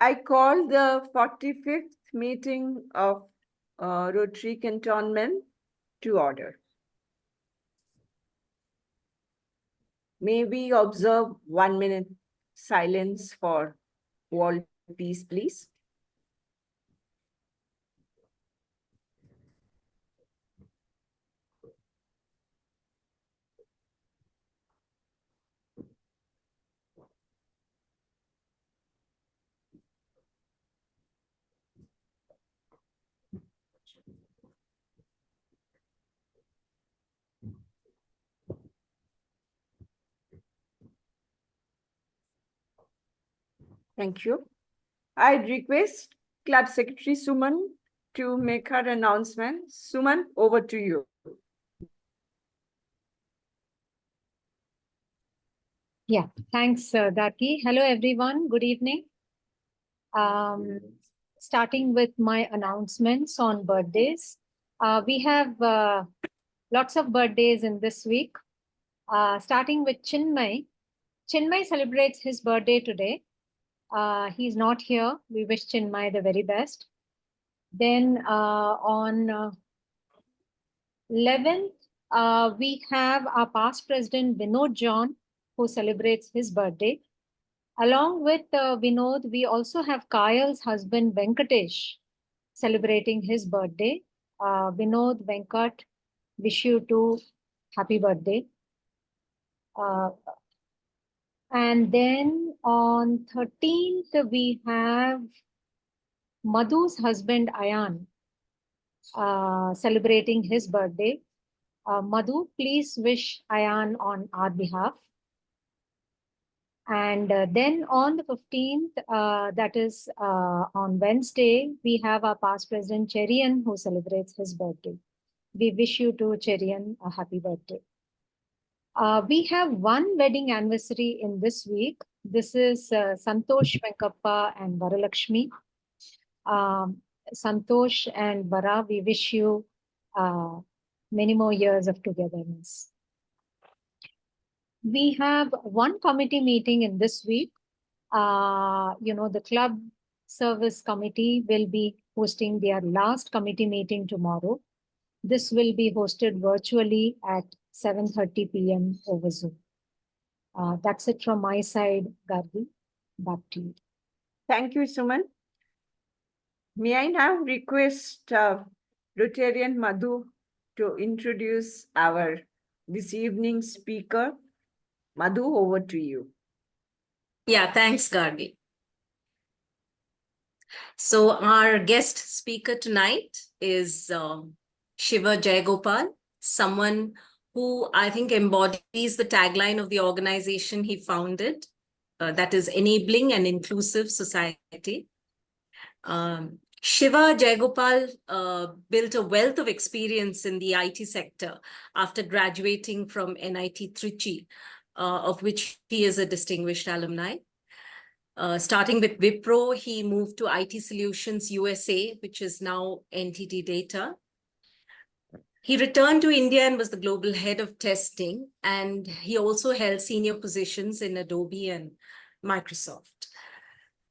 I call the 45th meeting of Rotary Cantonment to order. May we observe 1 minute silence for world peace, please? Thank you. I request Club Secretary Suman to make her announcement. Suman, over to you. Yeah, thanks, Daki. Hello, everyone. Good evening. Starting with my announcements on birthdays. We have lots of birthdays in this week. Starting with Chinmay. Chinmay celebrates his birthday today. He's not here. We wish Chinmay the very best. Then on 11th, we have our past president, Vinod John, who celebrates his birthday. Along with Vinod, we also have Kayal's husband, Venkatesh, celebrating his birthday. Vinod, Venkat, wish you two happy birthday. And then on 13th, we have Madhu's husband, Ayan, celebrating his birthday. Madhu, please wish Ayan on our behalf. And then on the 15th, that is on Wednesday, we have our past president, Cherian, who celebrates his birthday. We wish you to Cherian a happy birthday. We have one wedding anniversary in this week. This is Santosh Venkappa and Varalakshmi. Santosh and Vara, we wish you many more years of togetherness. We have one committee meeting in this week. The club service committee will be hosting their last committee meeting tomorrow. This will be hosted virtually at 7:30 p.m. over Zoom. That's it from my side, Gargi. Back to you. Thank you, Suman. May I now request Rotarian Madhu to introduce our this evening's speaker. Madhu, over to you. Yeah, thanks, Gargi. So our guest speaker tonight is Shiva Jayagopal, someone who I think embodies the tagline of the organization he founded, that is enabling an inclusive society. Shiva Jayagopal built a wealth of experience in the IT sector after graduating from NIT Trichy, of which he is a distinguished alumni. Starting with Wipro, he moved to IT Solutions USA, which is now NTT Data. He returned to India and was the global head of testing, and he also held senior positions in Adobe and Microsoft.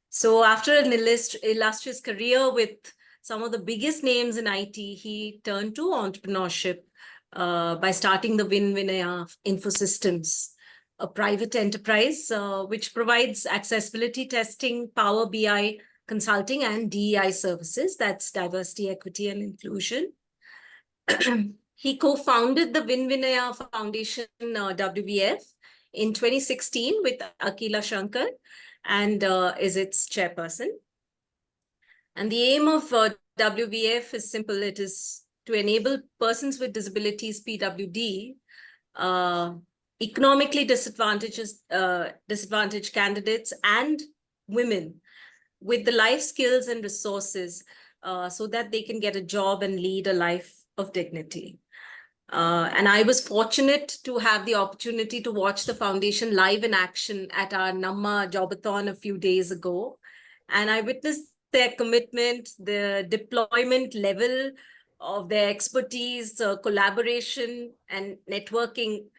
So after an illustrious career with some of the biggest names in IT, he turned to entrepreneurship by starting the Winvinaya Infosystems, a private enterprise which provides accessibility testing, Power BI consulting, and DEI services. That's diversity, equity, and inclusion. He co-founded the Winvinaya Foundation, WVF, in 2016 with Akila Shankar, and is its chairperson. And the aim of WVF is simple. It is to enable persons with disabilities, PWD, economically disadvantaged candidates and women with the life skills and resources so that they can get a job and lead a life of dignity. And I was fortunate to have the opportunity to watch the foundation live in action at our Namma Jobathon a few days ago. And I witnessed their commitment, the deployment level of their expertise, collaboration, and networking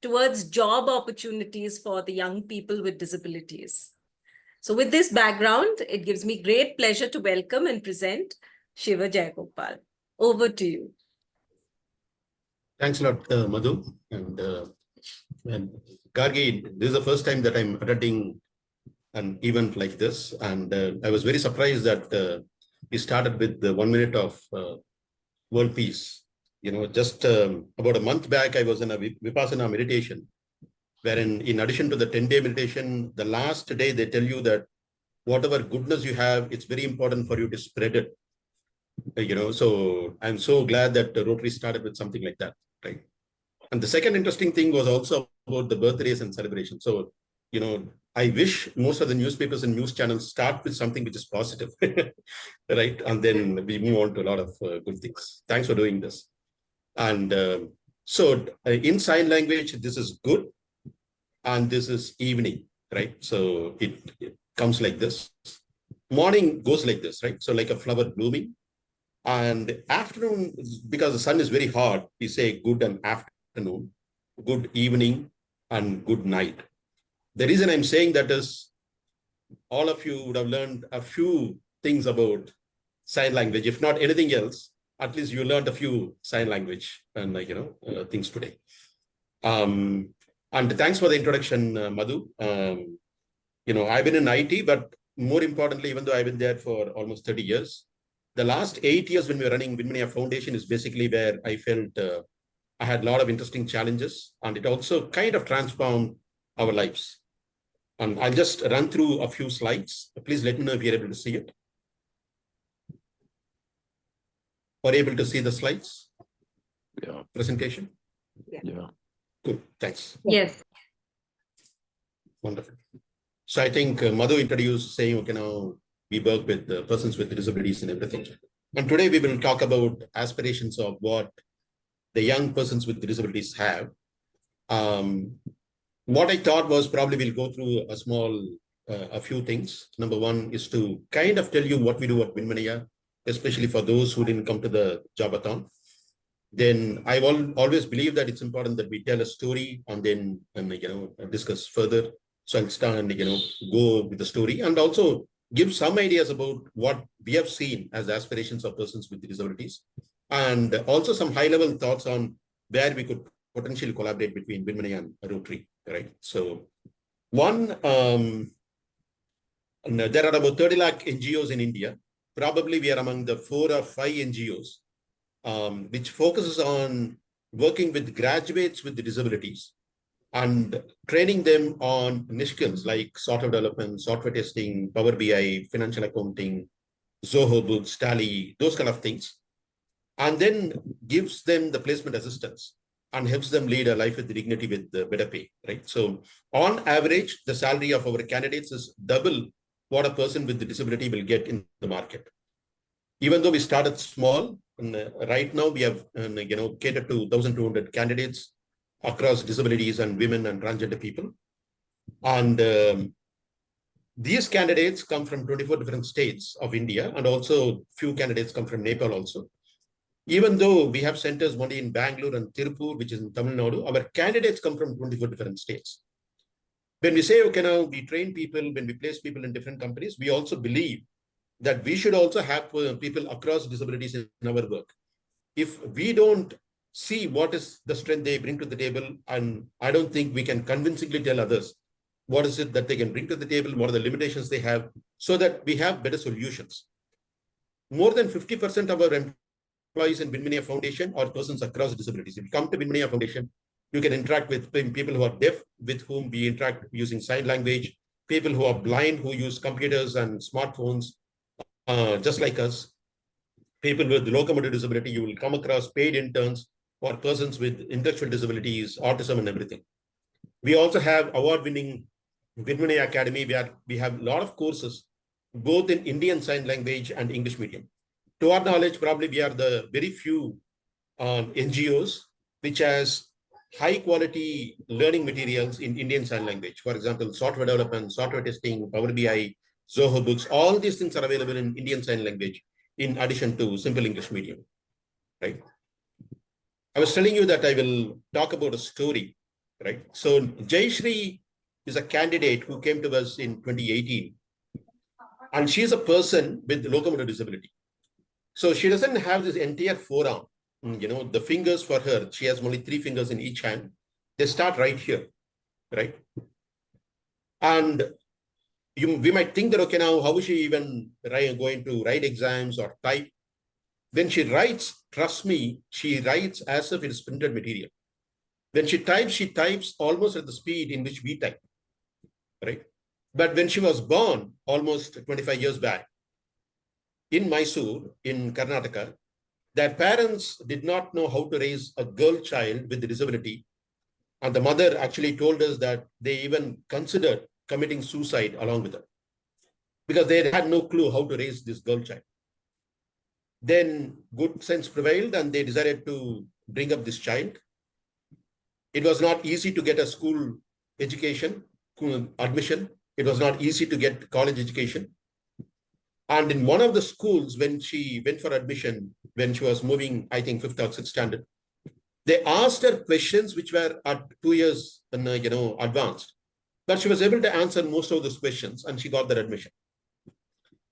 towards job opportunities for the young people with disabilities. So with this background, it gives me great pleasure to welcome and present Shiva Jayagopal. Over to you. Thanks a lot, Madhu. And Gargi, this is the first time that I'm attending an event like this. And I was very surprised that we started with the 1 minute of world peace. You know, just about a month back, I was in a Vipassana meditation, wherein in addition to the 10-day meditation, the last day they tell you that whatever goodness you have, it's very important for you to spread it. You know, so I'm so glad that Rotary started with something like that, right? And the second interesting thing was also about the birthdays and celebrations. So, you know, I wish most of the newspapers and news channels start with something which is positive, right? And then we move on to a lot of good things. Thanks for doing this. And in sign language, this is good. And this is evening, right? So it comes like this. Morning goes like this, right? So like a flower blooming. And afternoon, because the sun is very hot, we say good and afternoon, good evening, and good night. The reason I'm saying that is all of you would have learned a few things about sign language. If not anything else, at least you learned a few sign language and things today. And thanks for the introduction, Madhu. I've been in IT, but more importantly, even though I've been there for almost 30 years, the last 8 years when we were running Winvinaya Foundation is basically where I felt I had a lot of interesting challenges, and it also kind of transformed our lives. And I'll just run through a few slides. Please let me know if you're able to see it. Or able to see the slides? Yeah. Presentation? Yeah. Good, thanks. Yes. Wonderful. So I think Madhu introduced saying, okay, now we work with persons with disabilities and everything. And today we will talk about aspirations of what the young persons with disabilities have. What I thought was probably we'll go through a few things. Number one is to kind of tell you what we do at Winvinaya, especially for those who didn't come to the jobathon. Then I've always believed that it's important that we tell a story and then discuss further. So I'll start and go with the story and also give some ideas about what we have seen as aspirations of persons with disabilities, and also some high-level thoughts on where we could potentially collaborate between Winvinaya and Rotary, right? So there are about 30 lakh NGOs in India. Probably we are among the 4 or 5 NGOs which focuses on working with graduates with disabilities and training them on niche skills like software development, software testing, Power BI, financial accounting, Zoho Books, Tally, those kind of things. And then gives them the placement assistance and helps them lead a life with dignity with better pay, right? So on average, the salary of our candidates is double what a person with the disability will get in the market. Even though we started small, and right now we have catered to 1,200 candidates across disabilities and women and transgender people. And these candidates come from 24 different states of India, and also few candidates come from Nepal also. Even though we have centers only in Bangalore and Tirupur, which is in Tamil Nadu, our candidates come from 24 different states. When we say, okay, now we train people, when we place people in different companies, we also believe that we should also have people across disabilities in our work. If we don't see what is the strength they bring to the table, and I don't think we can convincingly tell others what is it that they can bring to the table, what are the limitations they have, so that we have better solutions. More than 50% of our employees in Winvinaya Foundation are persons across disabilities. If you come to Winvinaya Foundation, you can interact with people who are deaf, with whom we interact using sign language, people who are blind, who use computers and smartphones, just like us. People with locomotor disability, you will come across paid interns or persons with intellectual disabilities, autism, and everything. We also have award-winning Winvinaya Academy, where we have a lot of courses, both in Indian Sign Language and English medium. To our knowledge, probably we are the very few NGOs which has high-quality learning materials in Indian Sign Language. For example, software development, software testing, Power BI, Zoho Books, all these things are available in Indian Sign Language in addition to simple English medium, right? I was telling you that I will talk about a story, right? So Jayashree is a candidate who came to us in 2018 And she's a person with locomotor disability. So she doesn't have this entire forearm. The fingers for her, she has only 3 fingers in each hand. They start right here, right? And we might think that, okay, now how is she even going to write exams or type? When she writes, trust me, she writes as if it is printed material. When she types almost at the speed in which we type, right? But when she was born almost 25 years back in Mysore, in Karnataka, their parents did not know how to raise a girl child with a disability. And the mother actually told us that they even considered committing suicide along with her because they had no clue how to raise this girl child. Then good sense prevailed and they decided to bring up this child. It was not easy to get a school education, admission. It was not easy to get college education. And in one of the schools, when she went for admission, when she was moving, I think 5th or 6th standard, they asked her questions which were at 2 years, advanced. But she was able to answer most of those questions and she got that admission.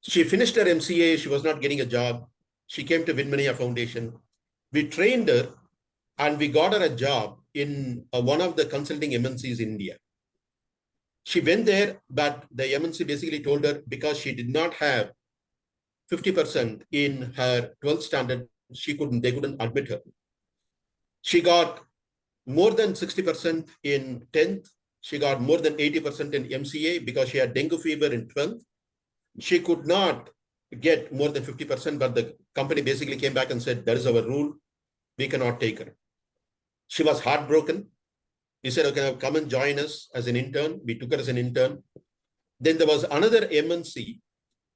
She finished her MCA. She was not getting a job. She came to Winvinaya Foundation. We trained her and we got her a job in one of the consulting MNCs in India. She went there, but the MNC basically told her because she did not have 50% in her 12th standard, they couldn't admit her. She got more than 60% in 10th. She got more than 80% in MCA because she had dengue fever in 12th. She could not get more than 50%, but the company basically came back and said, that is our rule. We cannot take her. She was heartbroken. He said, okay, now come and join us as an intern. We took her as an intern. Then there was another MNC,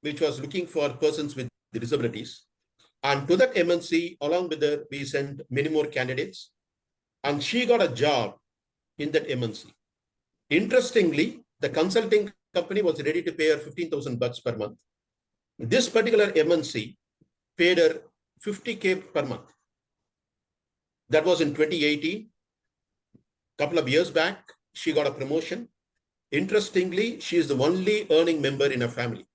which was looking for persons with disabilities. And to that MNC, along with her, we sent many more candidates. And she got a job in that MNC. Interestingly, the consulting company was ready to pay her $15,000 per month. This particular MNC paid her $50K per month. That was in 2018. Couple of years back, she got a promotion. Interestingly, she is the only earning member in her family.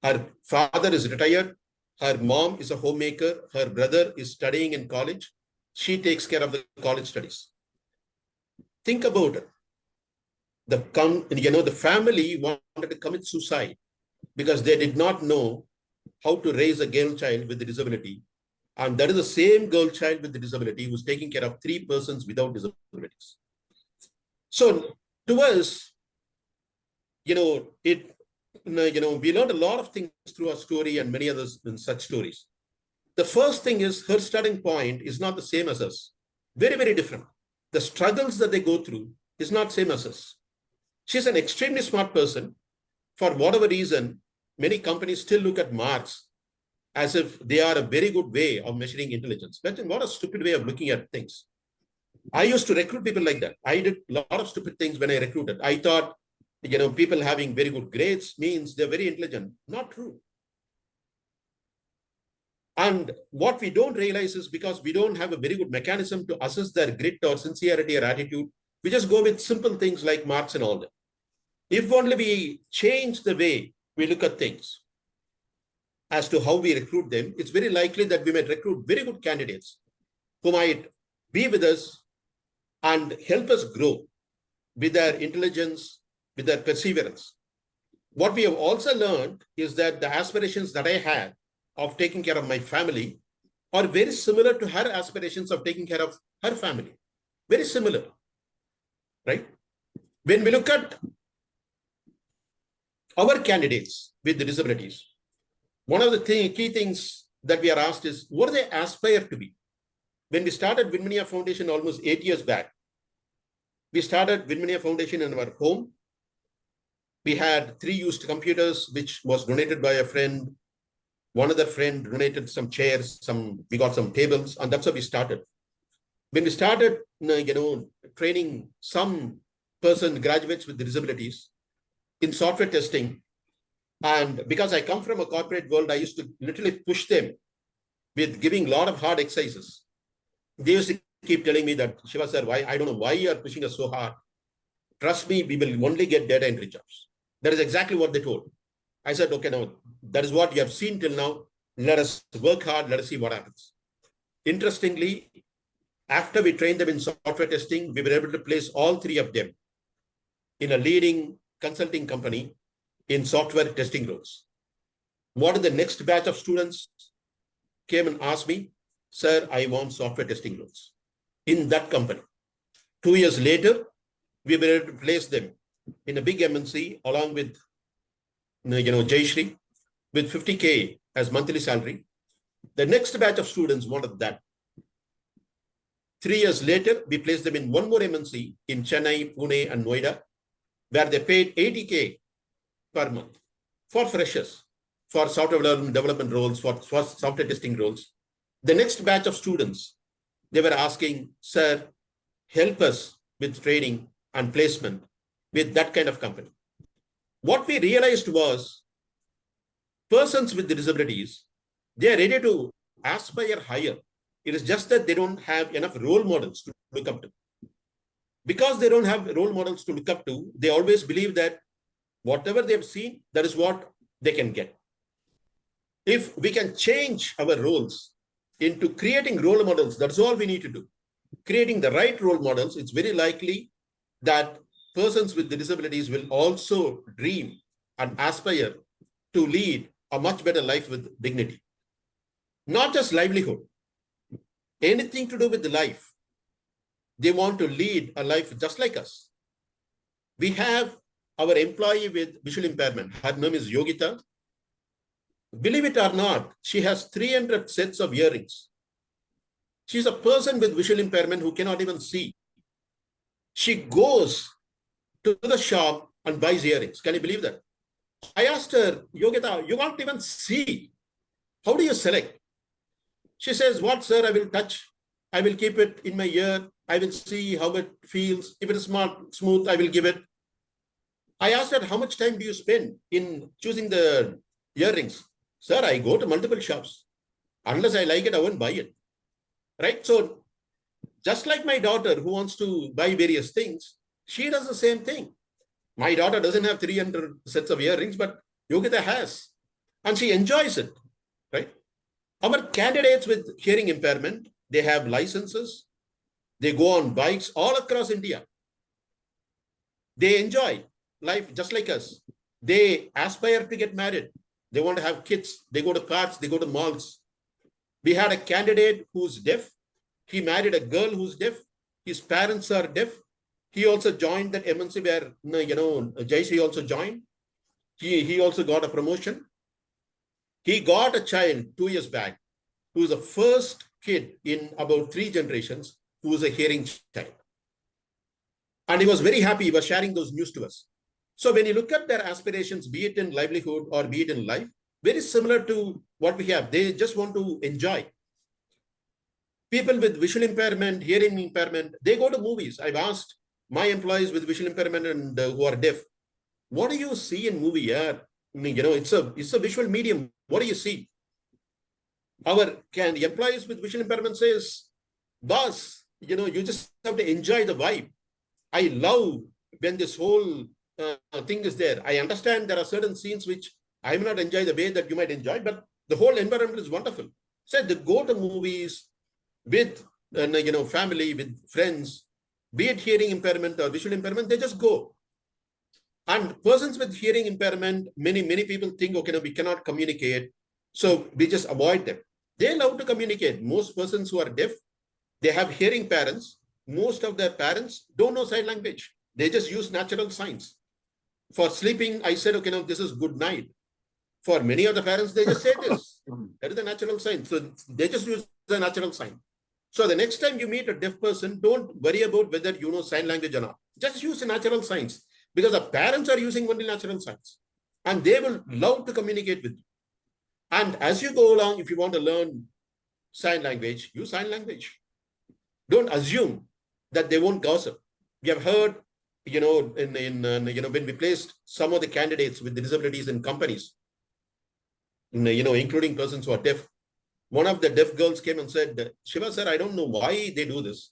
Her father is retired. Her mom is a homemaker. Her brother is studying in college. She takes care of the college studies. Think about it. The family wanted to commit suicide because they did not know how to raise a girl child with a disability. And that is the same girl child with the disability who's taking care of 3 persons without disabilities. So to us, we learned a lot of things through our story and many others in such stories. The first thing is her starting point is not the same as us. Very, very different. The struggles that they go through is not same as us. She's an extremely smart person. For whatever reason, many companies still look at marks as if they are a very good way of measuring intelligence. But what a stupid way of looking at things. I used to recruit people like that. I did a lot of stupid things when I recruited. I thought, people having very good grades means they're very intelligent. Not true. And what we don't realize is because we don't have a very good mechanism to assess their grit or sincerity or attitude, we just go with simple things like marks and all that. If only we change the way we look at things as to how we recruit them, it's very likely that we might recruit very good candidates who might be with us and help us grow with their intelligence, with their perseverance. What we have also learned is that the aspirations that I had of taking care of my family are very similar to her aspirations of taking care of her family. Very similar, right? When we look at our candidates with the disabilities, one of the key things that we are asked is, what do they aspire to be? When we started Winvinaya Foundation almost 8 years back, we started Winvinaya Foundation in our home. We had 3 used computers, which was donated by a friend. One other friend donated some chairs, we got some tables, and that's how we started. When we started, training some graduates with disabilities in software testing, and because I come from a corporate world, I used to literally push them with giving a lot of hard exercises. They used to keep telling me that, Shiva sir, I don't know why you are pushing us so hard. Trust me, we will only get data entry jobs. That is exactly what they told. I said, okay, now that is what you have seen till now. Let us work hard. Let us see what happens. Interestingly, after we trained them in software testing, we were able to place all three of them in a leading consulting company in software testing roles. What is the next batch of students came and asked me, sir, I want software testing roles in that company. 2 years later, we were able to place them in a big MNC along with Jayashree with 50K as monthly salary. The next batch of students wanted that. 3 years later, we placed them in one more MNC in Chennai, Pune, and Noida, where they paid 80K per month for freshers, for software development roles, for software testing roles. The next batch of students, they were asking, sir, help us with training and placement with that kind of company. What we realized was persons with disabilities, they are ready to aspire higher. It is just that they don't have enough role models to look up to. Because they don't have role models to look up to, they always believe that whatever they've seen, that is what they can get. If we can change our roles into creating role models, that's all we need to do. Creating the right role models, it's very likely that persons with disabilities will also dream and aspire to lead a much better life with dignity. Not just livelihood, anything to do with the life. They want to lead a life just like us. We have our employee with visual impairment. Her name is Yogita. Believe it or not, she has 300 sets of earrings. She's a person with visual impairment who cannot even see. She goes to the shop and buys earrings. Can you believe that? I asked her, Yogita, you can't even see. How do you select? She says, what, sir, I will touch. I will keep it in my ear. I will see how it feels. If it is smooth, I will give it. I asked her, how much time do you spend in choosing the earrings? Sir, I go to multiple shops. Unless I like it, I won't buy it. Right? So just like my daughter who wants to buy various things, she does the same thing. My daughter doesn't have 300 sets of earrings, but Yogita has. And she enjoys it. Right? Our candidates with hearing impairment, they have licenses. They go on bikes all across India. They enjoy life just like us. They aspire to get married. They want to have kids. They go to parks. They go to malls. We had a candidate who's deaf. He married a girl who's deaf. His parents are deaf. He also joined that MNC where, Jayashree also joined. He also got a promotion. He got a child 2 years back who was the first kid in about 3 generations who was a hearing child. And he was very happy. He was sharing those news to us. So when you look at their aspirations, be it in livelihood or be it in life, very similar to what we have. They just want to enjoy. People with visual impairment, hearing impairment, they go to movies. I've asked my employees with visual impairment and who are deaf, what do you see in movie? Yeah, it's a visual medium. What do you see? Our employees with visual impairment says, boss, you just have to enjoy the vibe. I love when this whole thing is there. I understand there are certain scenes which I may not enjoy the way that you might enjoy, but the whole environment is wonderful. So they go to movies with family, with friends, be it hearing impairment or visual impairment, they just go. And persons with hearing impairment, many people think, okay, no, we cannot communicate, so we just avoid them. They love to communicate. Most persons who are deaf, they have hearing parents. Most of their parents don't know sign language. They just use natural signs. For sleeping, I said, okay, now this is good night. For many of the parents, they just say this. That is a natural sign. So they just use the natural sign. So the next time you meet a deaf person, don't worry about whether you know sign language or not. Just use the natural signs because the parents are using only natural signs and they will love to communicate with you. And as you go along, if you want to learn sign language, use sign language. Don't assume that they won't gossip. We have heard, when we placed some of the candidates with the disabilities in companies, including persons who are deaf, one of the deaf girls came and said, Shiva sir, I don't know why they do this.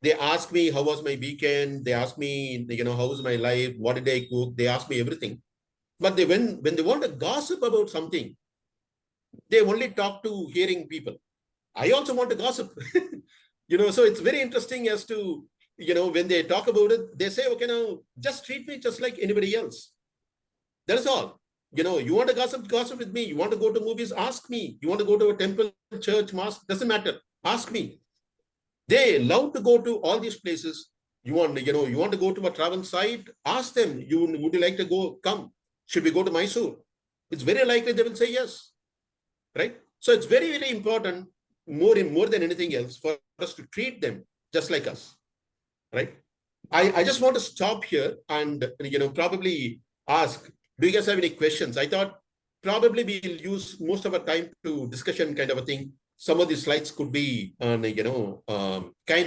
They ask me, how was my weekend? They ask me, how was my life? What did I cook? They ask me everything. But when they want to gossip about something, they only talk to hearing people. I also want to gossip. So it's very interesting as to, when they talk about it, they say, okay, now just treat me just like anybody else. That is all. You want to gossip with me. You want to go to movies, ask me. You want to go to a temple, church, mosque, doesn't matter. Ask me. They love to go to all these places. You want to go to a travel site, ask them, would you like to go? Come. Should we go to Mysore? It's very likely they will say yes. Right? So it's very, very important, more than anything else, for us to treat them just like us. Right? I just want to stop here and probably ask, do you guys have any questions? I thought probably we'll use most of our time to discussion kind of a thing. Some of these slides could be kind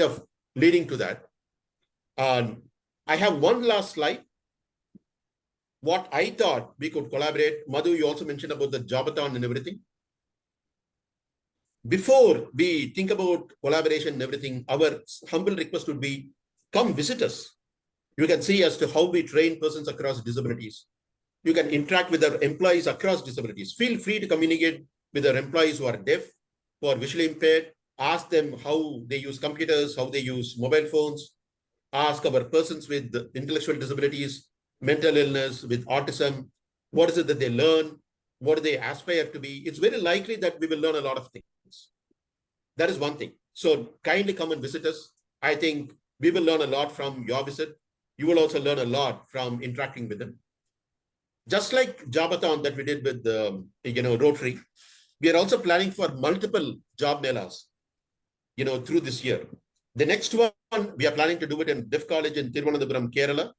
of leading to that. I have one last slide. What I thought we could collaborate. Madhu, you also mentioned about the jobathon and everything. Before we think about collaboration and everything, our humble request would be, come visit us. You can see as to how we train persons across disabilities. You can interact with our employees across disabilities. Feel free to communicate with our employees who are deaf, who are visually impaired. Ask them how they use computers, how they use mobile phones. Ask our persons with intellectual disabilities, mental illness, with autism, what is it that they learn? What do they aspire to be? It's very likely that we will learn a lot of things. That is one thing. So kindly come and visit us. I think we will learn a lot from your visit. You will also learn a lot from interacting with them. Just like Jobathon that we did with Rotary, we are also planning for multiple job melas, through this year. The next one, we are planning to do it in Deaf College in Thiruvananthapuram, Kerala.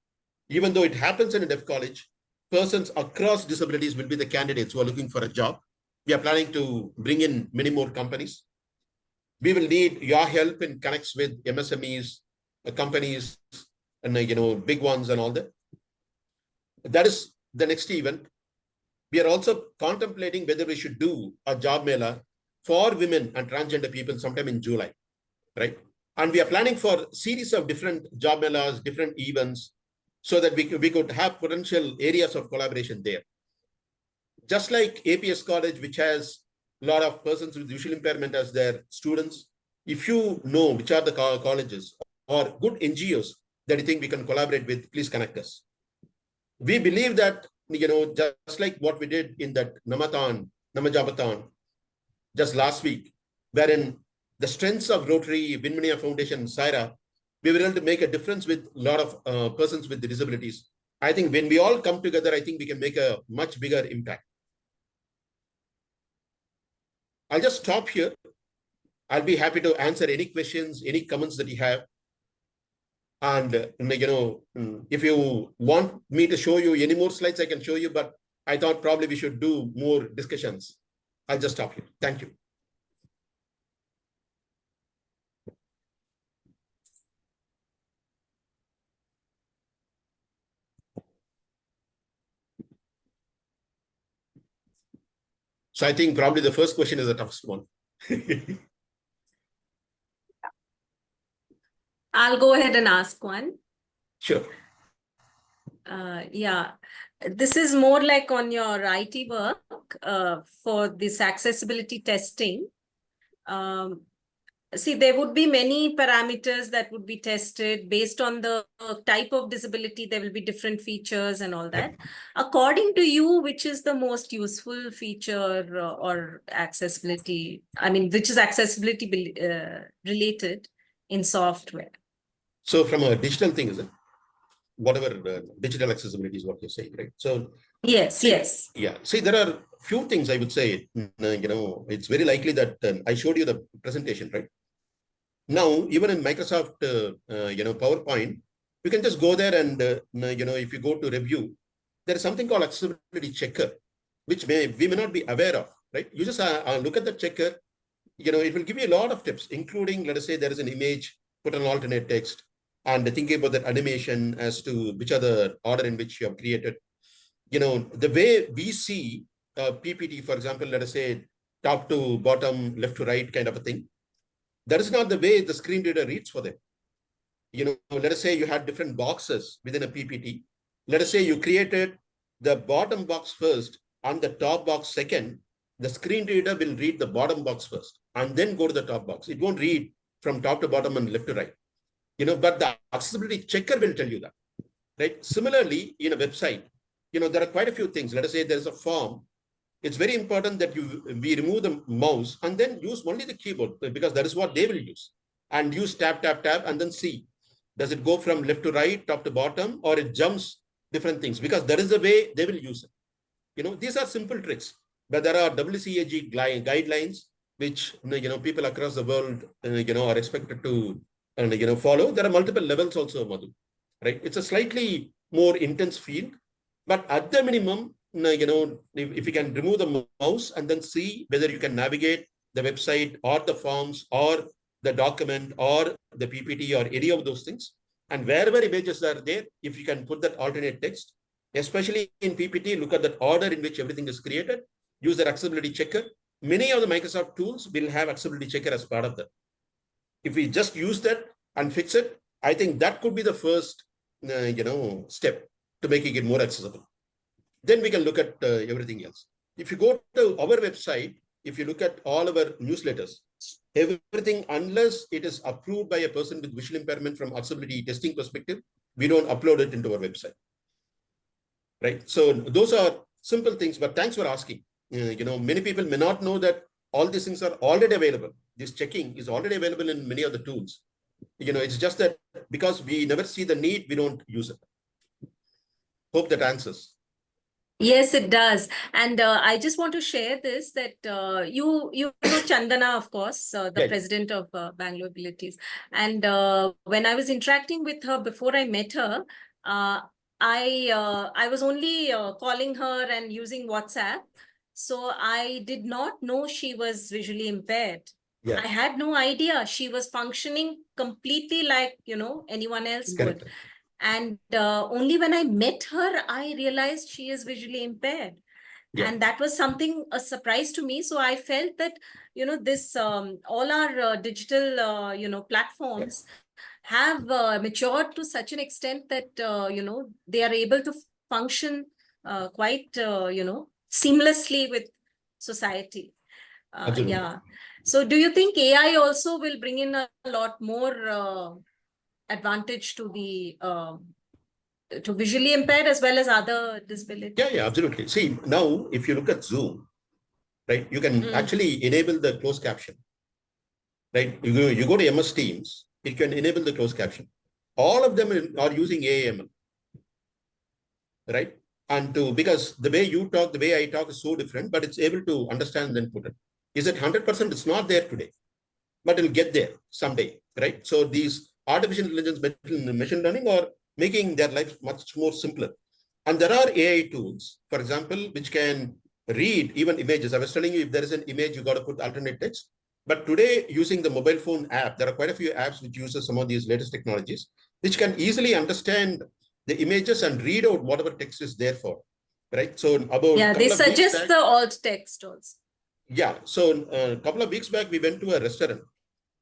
Even though it happens in a deaf college, persons across disabilities will be the candidates who are looking for a job. We are planning to bring in many more companies. We will need your help in connects with MSMEs, companies, and big ones and all that. That is the next event. We are also contemplating whether we should do a job mela for women and transgender people sometime in July, right? And we are planning for a series of different job melas, different events, so that we could have potential areas of collaboration there. Just like APS College, which has a lot of persons with visual impairment as their students, if you know which are the colleges or good NGOs that you think we can collaborate with, please connect us. We believe that, just like what we did in that Namajabathon just last week, wherein the strengths of Rotary, Winvinaya Foundation, Saira, we were able to make a difference with a lot of persons with disabilities. I think when we all come together, I think we can make a much bigger impact. I'll just stop here. I'll be happy to answer any questions, any comments that you have. And, if you want me to show you any more slides, I can show you, but I thought probably we should do more discussions. I'll just stop here. Thank you. So I think probably the first question is the toughest one. I'll go ahead and ask one. Sure. Yeah, this is more like on your IT work for this accessibility testing. See, there would be many parameters that would be tested based on the type of disability. There will be different features and all that. According to you, which is the most useful feature or accessibility? I mean, which is accessibility related in software? So from a digital thing, is it? Whatever digital accessibility is what you're saying, right? So yes, yes. Yeah. See, there are few things I would say, it's very likely that I showed you the presentation, right? Now, even in Microsoft, PowerPoint, you can just go there and, if you go to review, there is something called accessibility checker, which we may not be aware of, right? You just look at the checker, it will give you a lot of tips, including, let us say there is an image, put an alternate text, and thinking about that animation as to which are the order in which you have created. The way we see PPT, for example, let us say top to bottom, left to right kind of a thing, that is not the way the screen reader reads for them. Let us say you had different boxes within a PPT. Let us say you created the bottom box first and the top box second, the screen reader will read the bottom box first and then go to the top box. It won't read from top to bottom and left to right. But the accessibility checker will tell you that, right? Similarly, in a website, there are quite a few things. Let us say there's a form. It's very important that we remove the mouse and then use only the keyboard, because that is what they will use. And use tab, tab, tab, and then see. Does it go from left to right, top to bottom, or it jumps different things? Because that is the way they will use it. These are simple tricks, but there are WCAG guidelines which people across the world are expected to follow. There are multiple levels also, Madhu, right? It's a slightly more intense field, but at the minimum, if you can remove the mouse and then see whether you can navigate the website or the forms or the document or the PPT or any of those things, and wherever images are there, if you can put that alternate text, especially in PPT, look at that order in which everything is created, use the accessibility checker. Many of the Microsoft tools will have accessibility checker as part of that. If we just use that and fix it, I think that could be the first, step to making it more accessible. Then we can look at everything else. If you go to our website, if you look at all our newsletters, everything, unless it is approved by a person with visual impairment from accessibility testing perspective, we don't upload it into our website. Right? So those are simple things, but thanks for asking. Many people may not know that all these things are already available. This checking is already available in many of the tools. It's just that because we never see the need, we don't use it. Hope that answers. Yes, it does. And I just want to share this, that you know Chandana, of course, the Right. president of Bangalore Abilities. And when I was interacting with her before I met her, I was only calling her and using WhatsApp. So I did not know she was visually impaired. Yeah. I had no idea. She was functioning completely like, anyone else would. Correct. And only when I met her, I realized she is visually impaired. Yeah. And that was a surprise to me. So I felt that, this all our digital, platforms have matured to such an extent that, they are able to function quite, seamlessly with society. Absolutely. Yeah. So do you think AI also will bring in a lot more advantage to the to visually impaired as well as other disabilities? Yeah, absolutely. See, now if you look at Zoom, right, you can actually enable the closed caption. Right, you go to MS Teams, it can enable the closed caption. All of them are using AAML, right? And because the way you talk, the way I talk is so different, but it's able to understand and then put it. Is it 100%? It's not there today, but it'll get there someday, right? So these artificial intelligence, machine learning are making their life much more simpler. And there are AI tools, for example, which can read even images. I was telling you, if there is an image, you got to put alternate text. But today, using the mobile phone app, there are quite a few apps which uses some of these latest technologies, which can easily understand the images and read out whatever text is there for, right? So about they suggest the alt text also. Yeah, so a couple of weeks back, we went to a restaurant,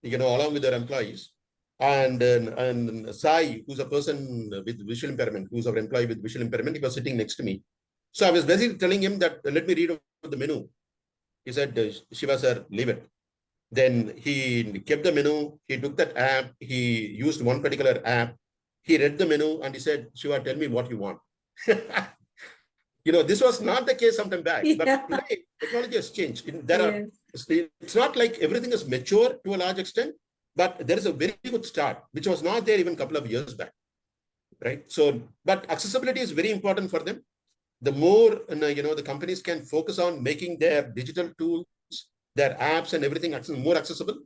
along with our employees, and Sai, who's a person with visual impairment, who's our employee with visual impairment, he was sitting next to me. So I was basically telling him that, let me read out the menu. He said, Shiva sir, leave it. Then he kept the menu. He took that app. He used one particular app. He read the menu and he said, Shiva, tell me what you want. This was not the case sometime back, but today technology has changed. It's not like everything is mature to a large extent, but there is a very good start, which was not there even a couple of years back, right? So, but accessibility is very important for them. The more, the companies can focus on making their digital tools, their apps and everything more accessible,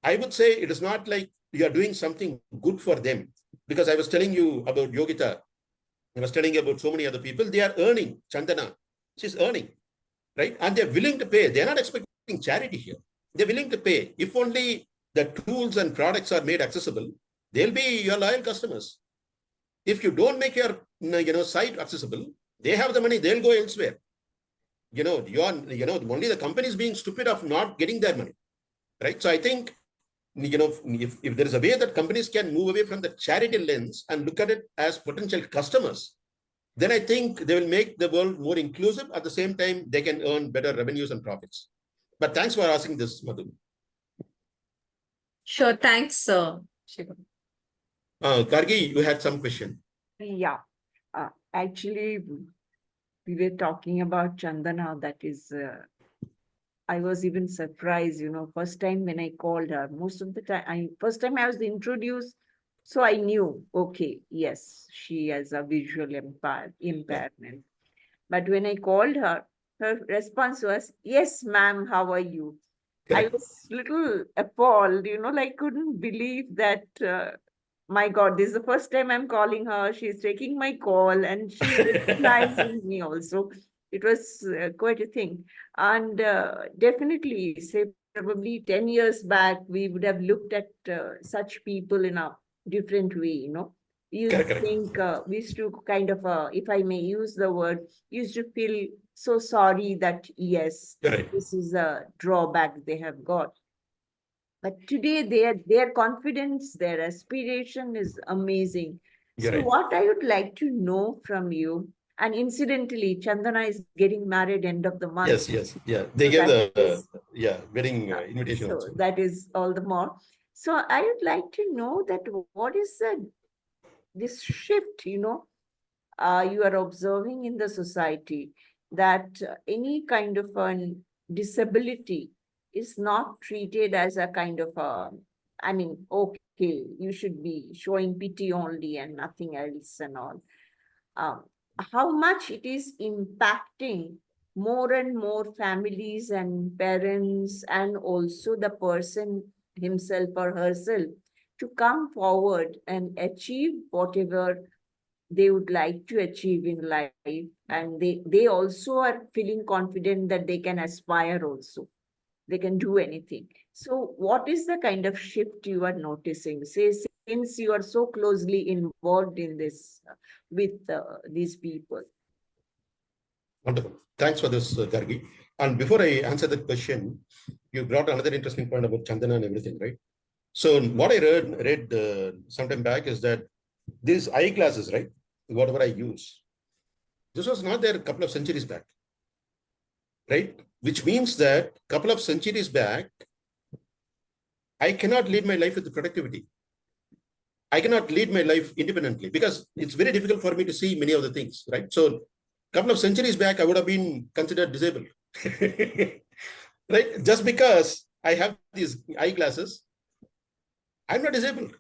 I would say it is not like you are doing something good for them. Because I was telling you about Yogita, I was telling you about so many other people, they are earning. Chandana, she's earning, right? And they're willing to pay. They're not expecting charity here. They're willing to pay. If only the tools and products are made accessible, they'll be your loyal customers. If you don't make your site accessible, they have the money, they'll go elsewhere. Only the company is being stupid of not getting their money, right? So I think, if there is a way that companies can move away from the charity lens and look at it as potential customers, then I think they will make the world more inclusive. At the same time, they can earn better revenues and profits. But thanks for asking this, Madhu. Sure, thanks, Shiva. Gargi, you had some question. Yeah, actually, we were talking about Chandana. That is, I was even surprised, first time when I called her, most of the time, first time I was introduced, so I knew, okay, yes, she has a visual impairment. But when I called her, her response was, yes, ma'am, how are you? I Correct. was little appalled, like couldn't believe that, my God, this is the first time I'm calling her. She's taking my call and she's recognizing me also. It was quite a thing. And definitely, say probably 10 years back, we would have looked at such people in a different way. We used Correct, to correct. think, we used to kind of, if I may use the word, used to feel so sorry that, yes, Correct. this is a drawback they have got. But today, their confidence, their aspiration is amazing. You're So, right. what I would like to know from you, and incidentally, Chandana is getting married end of the month. Yes, yes, yeah. They So gave that the is, wedding invitation so also. that is all the more. So, I would like to know that what is this shift, you are observing in the society, that any kind of a disability is not treated as a kind of a, I mean, okay, you should be showing pity only and nothing else and all. Um, how much it is impacting more and more families and parents, and also the person himself or herself to come forward and achieve whatever they would like to achieve in life, and they also are feeling confident that they can aspire also, they can do anything. So what is the kind of shift you are noticing, say, since you are so closely involved in this with these people? Wonderful. Thanks for this, Gargi. And before I answer that question, you brought another interesting point about Chandana and everything, right? So what I read sometime back is that these eyeglasses, right? Whatever I use, this was not there a couple of centuries back, right? Which means that a couple of centuries back, I cannot lead my life with productivity. I cannot lead my life independently because it's very difficult for me to see many of the things, right? So a couple of centuries back, I would have been considered disabled, right? Just because I have these eyeglasses, I'm not disabled,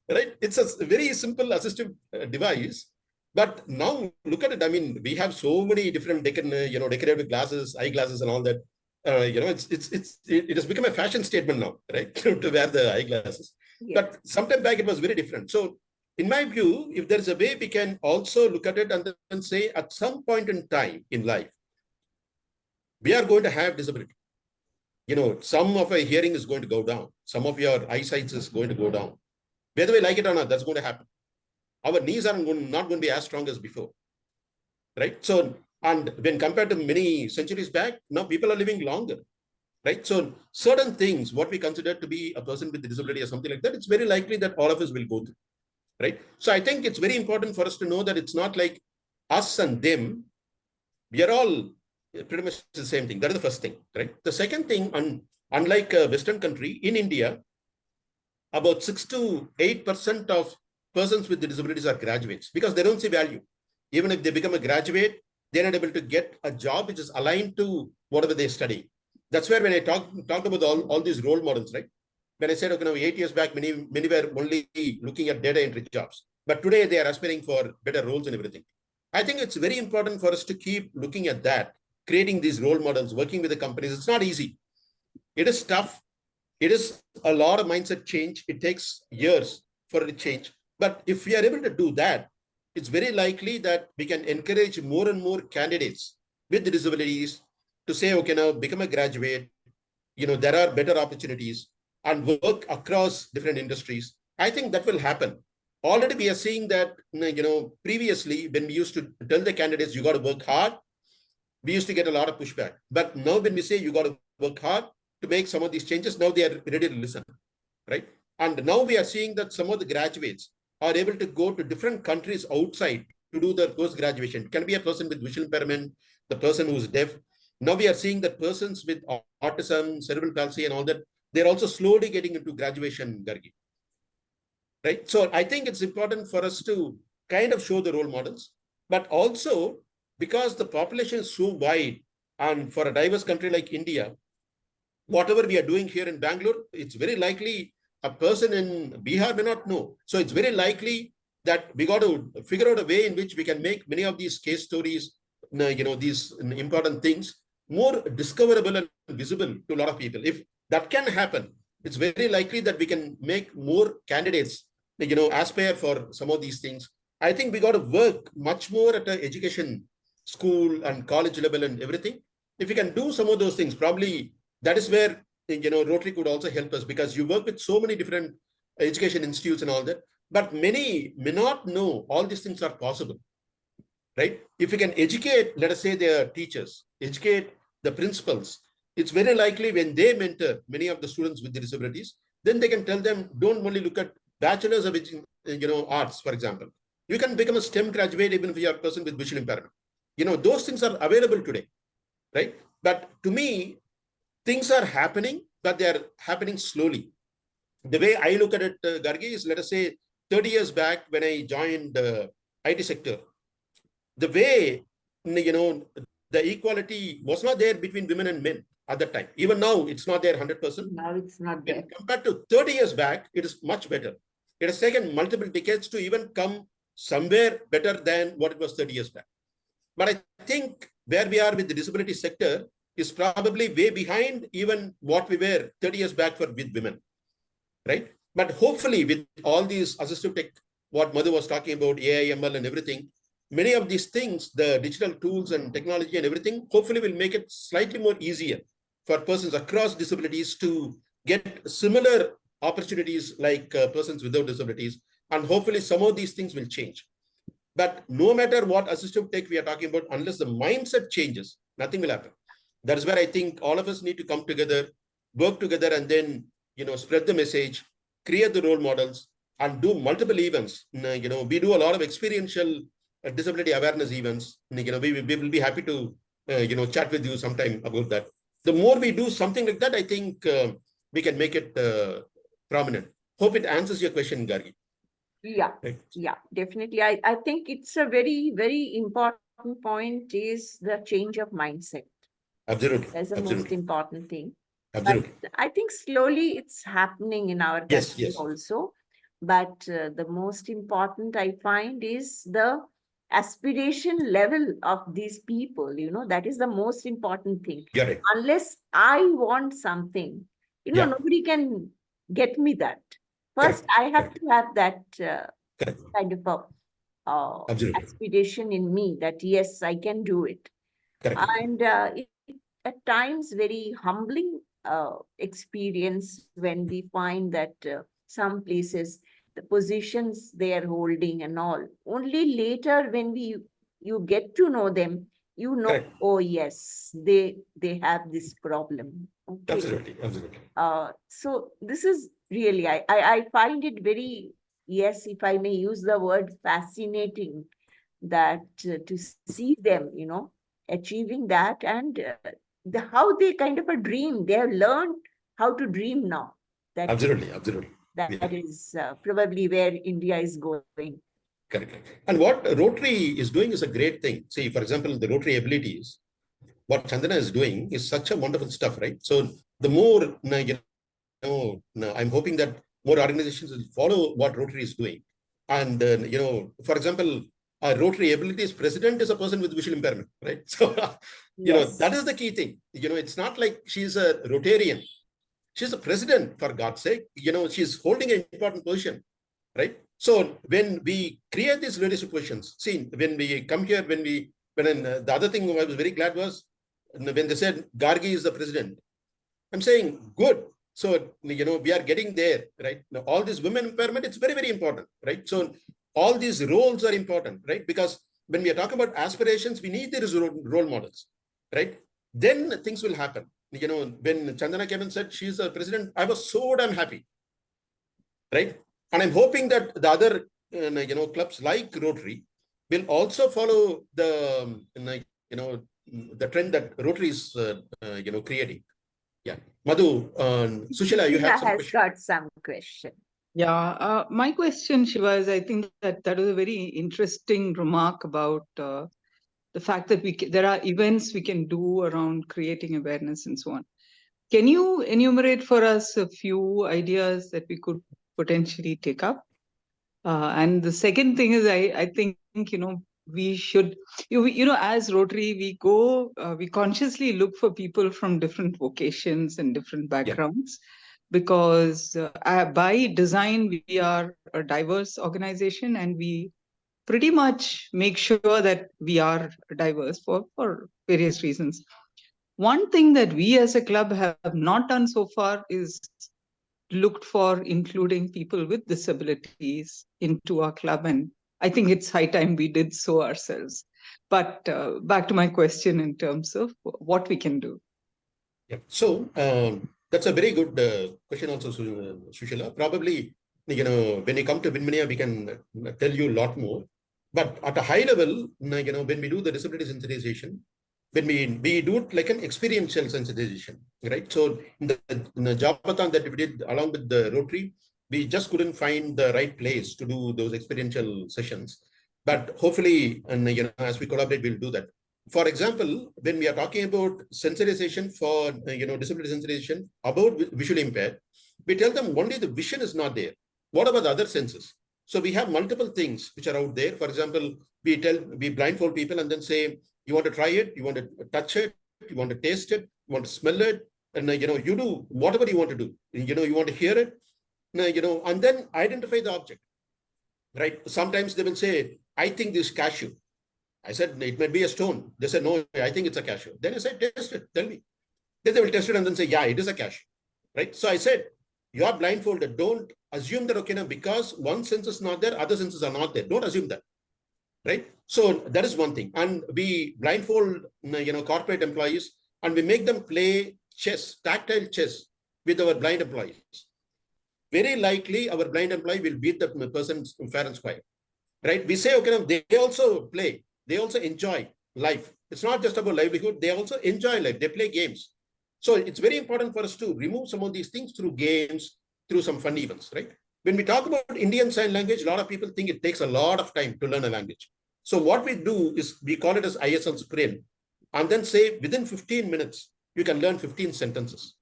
right? It's a very simple assistive device. But now look at it. I mean, we have so many different decorative glasses, eyeglasses, and all that. It has become a fashion statement now, right? To wear the eyeglasses. Yes. But sometime back it was very different. So, in my view, if there's a way we can also look at it and then say, at some point in time in life, we are going to have disability. Some of our hearing is going to go down. Some of your eyesight is going to go down. Whether we like it or not, that's going to happen. Our knees are not going to be as strong as before, right? So, and when compared to many centuries back, now people are living longer, right? So certain things, what we consider to be a person with a disability or something like that, it's very likely that all of us will go through, right? So I think it's very important for us to know that it's not like us and them. We are all pretty much the same thing. That is the first thing, right? The second thing, unlike a Western country, in India, about 6 to 8% of persons with disabilities are graduates because they don't see value. Even if they become a graduate, they're not able to get a job which is aligned to whatever they study. That's where when I talked about all these role models, right? When I said, okay, now 8 years back, many were only looking at data entry jobs, but today they are aspiring for better roles and everything. I think it's very important for us to keep looking at that, creating these role models, working with the companies. It's not easy. It is tough. It is a lot of mindset change. It takes years for it to change. But if we are able to do that, it's very likely that we can encourage more and more candidates with disabilities to say, okay, now become a graduate. There are better opportunities and work across different industries. I think that will happen. Already we are seeing that, previously when we used to tell the candidates, you got to work hard, we used to get a lot of pushback. But now when we say you got to work hard to make some of these changes, now they are ready to listen, right? And now we are seeing that some of the graduates are able to go to different countries outside to do the post-graduation. It can be a person with visual impairment, the person who's deaf. Now we are seeing that persons with autism, cerebral palsy and all that, they're also slowly getting into graduation, Gargi. Right? So I think it's important for us to kind of show the role models, but also because the population is so wide and for a diverse country like India, whatever we are doing here in Bangalore, it's very likely a person in Bihar may not know. So it's very likely that we got to figure out a way in which we can make many of these case stories, these important things more discoverable and visible to a lot of people. If that can happen, it's very likely that we can make more candidates, aspire for some of these things. I think we got to work much more at an education, school and college level and everything. If we can do some of those things, probably that is where, Rotary could also help us, because you work with so many different education institutes and all that, but many may not know all these things are possible, right? If we can educate, let us say their teachers, educate the principals, it's very likely when they mentor many of the students with the disabilities, then they can tell them, don't only look at bachelors of arts, for example. You can become a STEM graduate even if you are a person with visual impairment. Those things are available today, right? But to me, things are happening, but they are happening slowly. The way I look at it, Gargi, is, let us say 30 years back when I joined the IT sector, the way, the equality was not there between women and men at that time. Even now, it's not there 100%. Now it's not there. When compared to 30 years back, it is much better. It has taken multiple decades to even come somewhere better than what it was 30 years back. But I think where we are with the disability sector is probably way behind even what we were 30 years back with women, right? But hopefully with all these assistive tech, what Madhu was talking about, AI, ML and everything, many of these things, the digital tools and technology and everything, hopefully will make it slightly more easier for persons across disabilities to get similar opportunities like persons without disabilities. And hopefully some of these things will change. But no matter what assistive tech we are talking about, unless the mindset changes, nothing will happen. That is where I think all of us need to come together, work together, and then, spread the message, create the role models, and do multiple events. We do a lot of experiential disability awareness events. We will be happy to, chat with you sometime about that. The more we do something like that, I think we can make it prominent. Hope it answers your question, Gargi. Yeah, Right. yeah, definitely. I think it's a very, very important point is the change of mindset. Absolutely. That's the most Absolutely. important thing. Absolutely. But I think slowly it's happening in our Yes, country yes. also. But the most important I find is the aspiration level of these people, that is the most important thing. You're right. Unless I want something, Yeah. nobody can get me that. First, Correct. I have Correct. to have that Correct. kind of a Absolutely. aspiration in me that yes, I can do it. Correct. And it at times very humbling experience when we find that some places the positions they are holding and all, only later when you get to know them, Correct. oh yes, they have this problem. Okay. Absolutely. Absolutely. So this is really I find it very, yes, if I may use the word, fascinating, that to see them achieving that, and how they kind of a dream, they have learned how to dream now. That Absolutely. Absolutely. that Yeah. is probably where India is going. Correct. And what Rotary is doing is a great thing. See, for example, the Rotary abilities, what Chandana is doing is such a wonderful stuff, right? So the more, I'm hoping that more organizations will follow what Rotary is doing. And, for example, our Rotary abilities president is a person with visual impairment, right? So, Yes. that is the key thing. It's not like she's a Rotarian. She's a president, for God's sake. She's holding an important position, right? So when we create these leadership positions, see, when we come here, the other thing I was very glad was when they said Gargi is the president. I'm saying good. So, we are getting there, right? Now, all this women empowerment, it's very, very important, right? So all these roles are important, right? Because when we are talking about aspirations, we need these role models, right? Then things will happen. When Chandana came and said she's the president, I was so damn happy, right? And I'm hoping that the other, clubs like Rotary will also follow the, the trend that Rotary is, creating. Yeah. Madhu, Sushila, you Shiva had some has questions. got some question. Yeah, my question, Shiva, is I think that was a very interesting remark about the fact that there are events we can do around creating awareness and so on. Can you enumerate for us a few ideas that we could potentially take up? And the second thing is, I think, we should, as Rotary, we consciously look for people from different vocations and different backgrounds, because by design, we are a diverse organization, and we pretty much make sure that we are diverse for various reasons. One thing that we as a club have not done so far is looked for including people with disabilities into our club, and I think it's high time we did so ourselves. But back to my question in terms of what we can do. Yeah. So that's a very good question also, Sushila. Probably, when you come to Winvinaya, we can tell you a lot more. But at a high level, when we do the disability sensitization, when we do it like an experiential sensitization, right? So in the Jobathon that we did along with the Rotary, we just couldn't find the right place to do those experiential sessions. But hopefully, and as we collaborate, we'll do that. For example, when we are talking about sensitization for disability sensitization about visually impaired, we tell them only the vision is not there. What about the other senses? So we have multiple things which are out there. For example, we blindfold people and then say, you want to try it, you want to touch it, you want to taste it, you want to smell it, and you do whatever you want to do. You want to hear it, and then identify the object. Right? Sometimes they will say, I think this cashew. I said, it might be a stone. They said, no, I think it's a cashew. Then I said, test it, tell me. Then they will test it and then say, yeah, it is a cashew. Right? So I said, you are blindfolded. Don't assume that, okay, now because one sense is not there, other senses are not there. Don't assume that. Right? So that is one thing. And we blindfold, corporate employees, and we make them play chess, tactile chess with our blind employees. Very likely, our blind employee will beat the person fair and square. Right? We say, okay, now they also play. They also enjoy life. It's not just about livelihood. They also enjoy life. They play games. So it's very important for us to remove some of these things through games, through some fun events, right? When we talk about Indian Sign Language, a lot of people think it takes a lot of time to learn a language. So what we do is we call it as ISL sprint, and then say within 15 minutes, you can learn 15 sentences,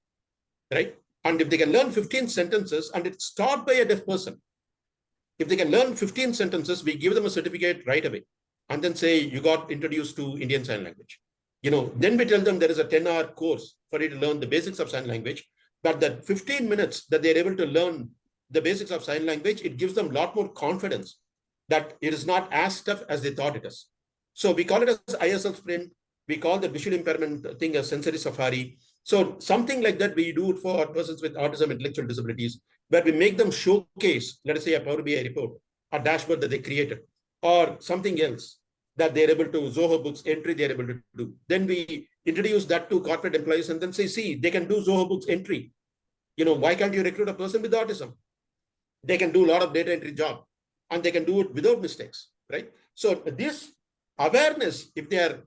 right? And if they can learn 15 sentences and it's taught by a deaf person, if they can learn 15 sentences, we give them a certificate right away. And then say, you got introduced to Indian Sign Language. Then we tell them there is a 10-hour course for you to learn the basics of sign language. But that 15 minutes that they're able to learn the basics of sign language, it gives them a lot more confidence that it is not as tough as they thought it is. So we call it as ISL sprint. We call the visual impairment thing as sensory safari. So something like that we do it for persons with autism, intellectual disabilities, where we make them showcase, let us say a Power BI report, a dashboard that they created, or something else that they're able to, Zoho Books entry they're able to do. Then we introduce that to corporate employees and then say, see, they can do Zoho Books entry. Why can't you recruit a person with autism? They can do a lot of data entry job and they can do it without mistakes, right? So this awareness, if they are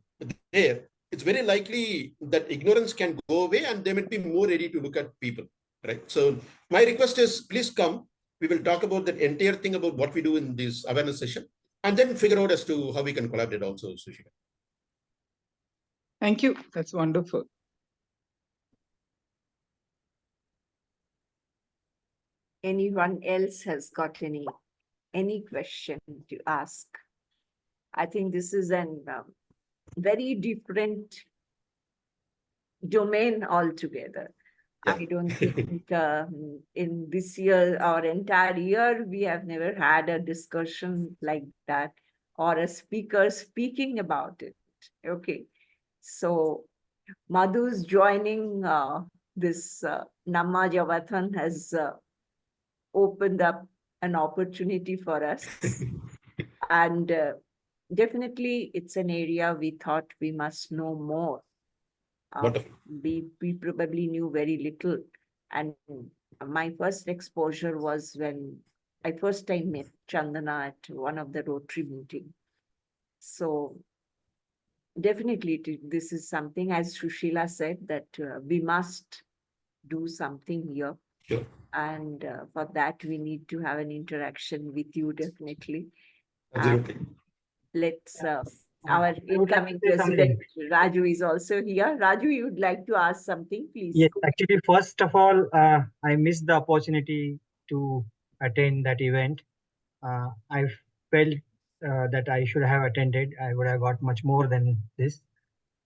there, it's very likely that ignorance can go away and they might be more ready to look at people, right? So my request is, please come. We will talk about that entire thing about what we do in this awareness session and then figure out as to how we can collaborate also, Sushila. Thank you. That's wonderful. Anyone else has got any question to ask? I think this is an very different domain altogether. Yeah. I don't think in this year, our entire year, we have never had a discussion like that or a speaker speaking about it. Okay. So Madhu's joining this Namma Javathan has opened up an opportunity for us. And definitely it's an area we thought we must know more. We probably knew very little. And my first exposure was when I first time met Chandana at one of the Rotary meetings. So definitely this is something, as Sushila said, that we must do something here. Sure. And for that, we need to have an interaction with you, definitely. Absolutely. Let's, I our would like incoming to say president, something. Raju, is also here. Raju, you would like to ask something, please? Yes, actually, first of all, I missed the opportunity to attend that event. I felt that I should have attended. I would have got much more than this.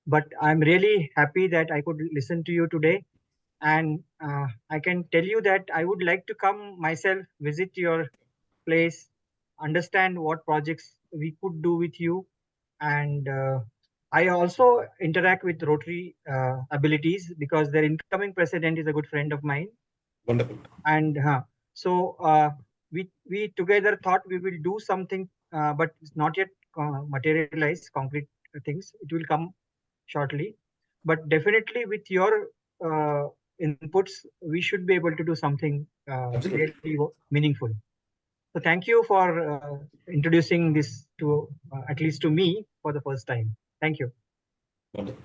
But I'm really happy that I could listen to you today. And I can tell you that I would like to come myself, visit your place, understand what projects we could do with you. And I also interact with Rotary abilities because their incoming president is a good friend of mine. Wonderful. And so we together thought we will do something, but it's not yet materialized, concrete things. It will come shortly. But definitely with your inputs, we should be able to do something Absolutely. really meaningful. So thank you for introducing this to at least to me for the first time. Thank you. Wonderful.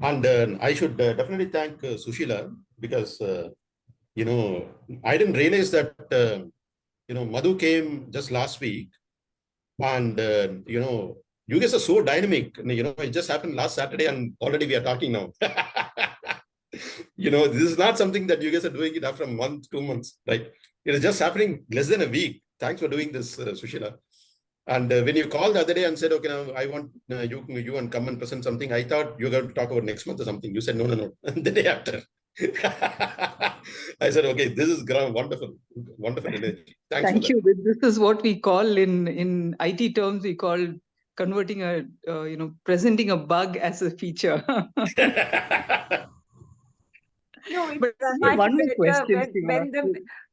And I should definitely thank Sushila because, I didn't realize that, Madhu came just last week and, you guys are so dynamic. It just happened last Saturday and already we are talking now. This is not something that you guys are doing it after a month, 2 months, right? It is just happening less than a week. Thanks for doing this, Sushila. And when you called the other day and said, okay, now I want you and come and present something, I thought you were going to talk about next month or something. You said, no. And the day after. I said, okay, this is wonderful. Wonderful energy. Thanks Thank for you. This is what we call in IT terms, we call converting presenting a bug as a feature. that. No, it's But I have much one more better question, Shiva.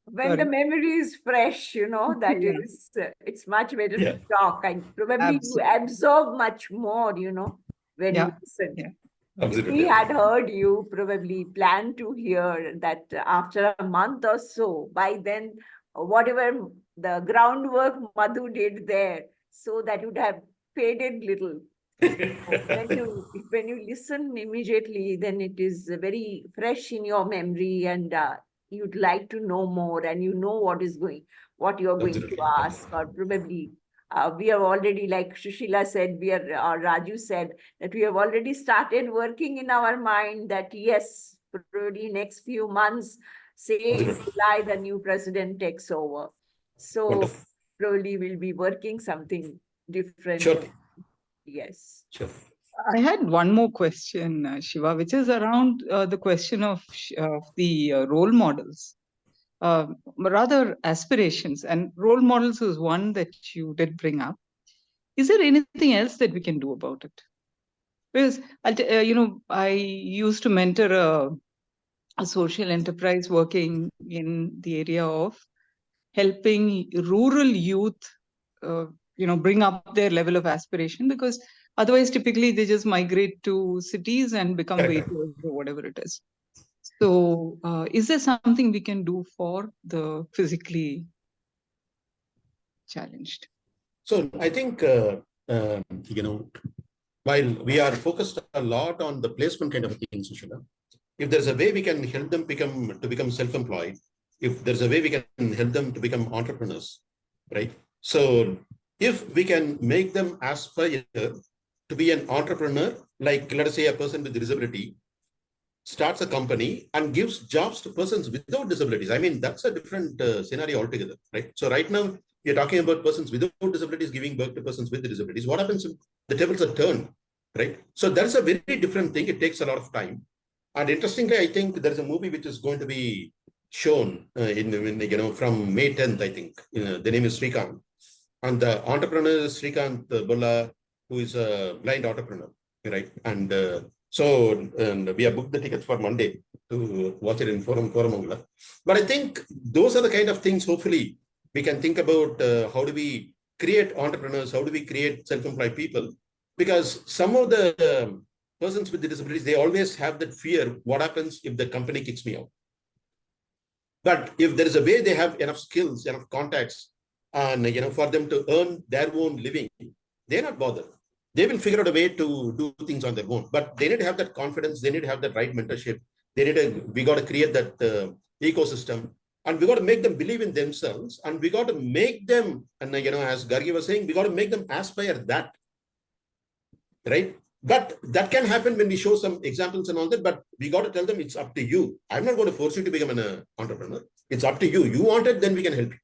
when the Sorry. memory is fresh, that Yeah. is, it's much better Yeah. to talk, and probably you Absolutely. absorb much more, when Yeah. you listen. Yeah. If Absolutely. we had heard you, probably plan to hear that after a month or so, by then, whatever the groundwork Madhu did there, so that would have faded little. When you listen immediately, then it is very fresh in your memory, and you'd like to know more, and what you're going to Absolutely. ask, or probably we have already, like Shushila said, or Raju said, that we have already started working in our mind that yes, probably next few months, say in Absolutely. July, the new president takes over. So Wonderful. probably we'll be working something different. Sure. Yes. Sure. I had one more question, Shiva, which is around the question of the role models, rather aspirations, and role models is one that you did bring up. Is there anything else that we can do about it? Because I used to mentor a social enterprise working in the area of helping rural youth, bring up their level of aspiration, because otherwise typically they just migrate to cities and become Correct. waiters or whatever it is. So is there something we can do for the physically challenged? So I think, while we are focused a lot on the placement kind of a thing, Sushila, if there's a way we can help them become self-employed, if there's a way we can help them to become entrepreneurs, right? So if we can make them aspire to be an entrepreneur, like let us say a person with disability starts a company and gives jobs to persons without disabilities. I mean, that's a different scenario altogether, right? So right now, you're talking about persons without disabilities giving work to persons with disabilities. What happens if the tables are turned, right? So that's a very different thing. It takes a lot of time. And interestingly, I think there's a movie which is going to be shown from May 10th, I think. The name is Srikanth. And the entrepreneur is Srikanth Bolla, who is a blind entrepreneur, right? And we have booked the tickets for Monday to watch it in Koramangala. But I think those are the kind of things, hopefully, we can think about how do we create entrepreneurs, how do we create self-employed people? Because some of the persons with the disabilities, they always have that fear, what happens if the company kicks me out? But if there is a way they have enough skills, enough contacts, and for them to earn their own living, they're not bothered. they will figure out a way to do things on their own. But they need to have that confidence. They need to have that right mentorship. We got to create that ecosystem, and we got to make them believe in themselves, and we got to make them, and as Gargi was saying, we got to make them aspire that, right? But that can happen when we show some examples and all that, but we got to tell them it's up to you. I'm not going to force you to become an entrepreneur. It's up to you. You want it, then we can help you,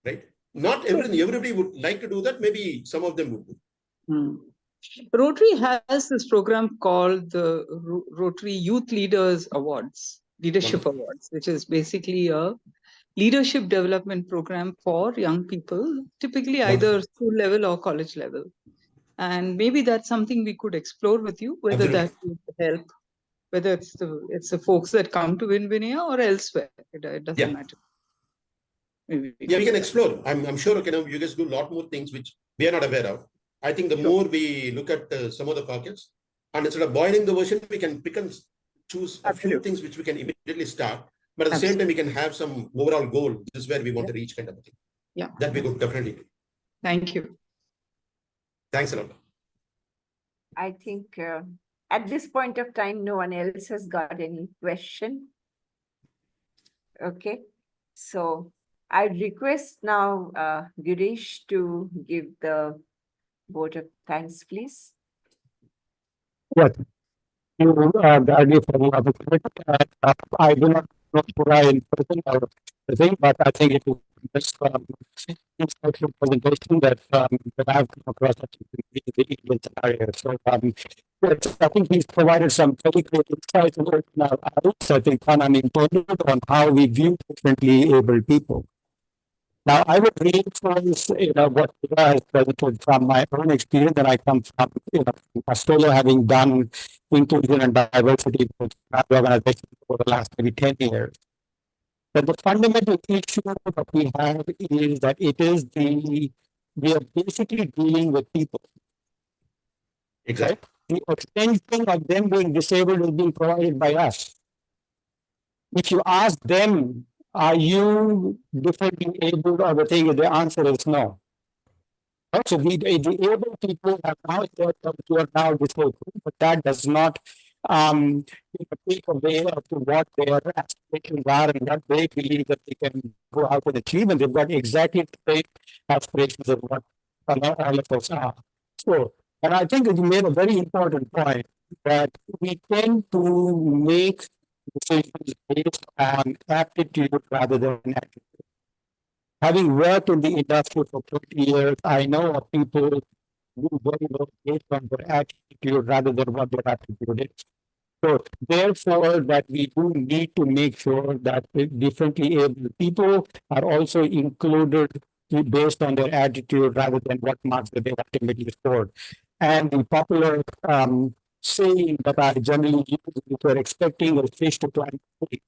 right? Not everybody would like to do that. Maybe some of them would do. Rotary has this program called the Rotary Youth Leaders Awards, Leadership Awards, which is basically a leadership development program for young people, typically either school level or college level. And maybe that's something we could explore with you, whether that would help, whether it's the folks that come to Winvinaya or elsewhere. It doesn't matter. Maybe we can explore. I'm sure you guys do a lot more things which we are not aware of. I think the more we look at some of the pockets, and instead of boiling the version, we can pick and choose a few things which we can immediately start. But at the same time, we can have some overall goal. This is where we want to reach, kind of a thing. Yeah, that we could definitely do. Thank you. Thanks a lot. I think at this point of time, no one else has got any question. Okay, so I request now Girish to give the vote of thanks, please. Yes. You, Gary, for the opportunity. I do not know Shiva in person or anything, but I think it is just insightful presentation that I have come across in the Indian scenario. So yes, I think he's provided some very great insights and open our eyes, I think, unintended on how we view differently able people. Now, I would reinforce, what Shiva has presented from my own experience that I come from, from Australia, having done inclusion and diversity organizations for the last maybe 10 years. But the fundamental issue that we have is that we are basically dealing with people. Exactly. Right? The extension of them being disabled is being provided by us. If you ask them, are you differently able, or the answer is no. So the able people have now disabled, but that does not take away of what their aspirations are and what they believe that they can go out and achieve, and they've got exactly the same aspirations of what all of us are. So, and I think you made a very important point that we tend to make decisions based on aptitude rather than attitude. Having worked in the industry for 20 years, I know of people who very well based on their attitude rather than what their attitude is. So therefore, that we do need to make sure that differently able people are also included based on their attitude rather than what marks that they ultimately scored. And the popular saying that I generally use, if you're expecting a fish to climb a tree,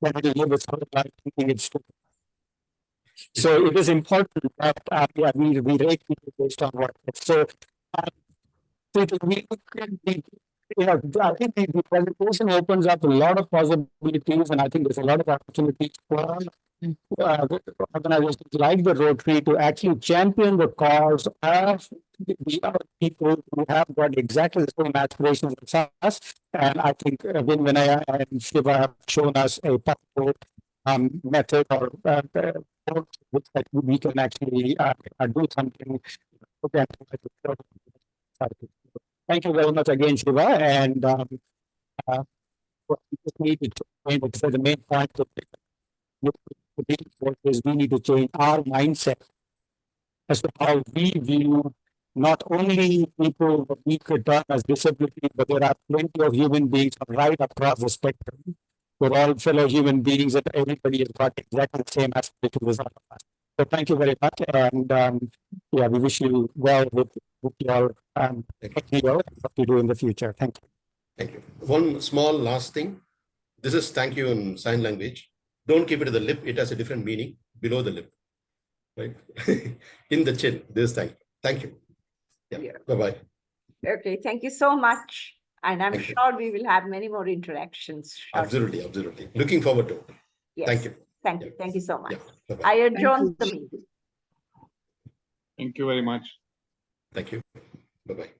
then it will live its whole life thinking it's true. So it is important that we rate people based on what. So we can be, I think the presentation opens up a lot of possibilities, and I think there's a lot of opportunities for organizations like the Rotary to actually champion the cause of the other people who have got exactly the same aspirations as us. And I think Winvinaya and Shiva have shown us a possible method or that we can actually do something. Thank you very much again, Shiva. And we just need to change, so the main point of is we need to change our mindset as to how we view not only people that we could term as disability, but there are plenty of human beings right across the spectrum. We're all fellow human beings, and everybody has got exactly the same aspirations as all of us. So thank you very much, and we wish you well with your what you do in the future. Thank you. Thank you. One small last thing. This is thank you in sign language. Don't keep it to the lip. It has a different meaning below the lip, right? In the chin. This thank you. Thank you. Yeah. Bye-bye. Okay, thank you so much. And I'm sure we will have many more interactions shortly. Absolutely. Looking forward to it. Yes. Thank you. Thank you. Thank you so much. Yeah. I adjourn the meeting. Thank you very much. Thank you. Bye-bye.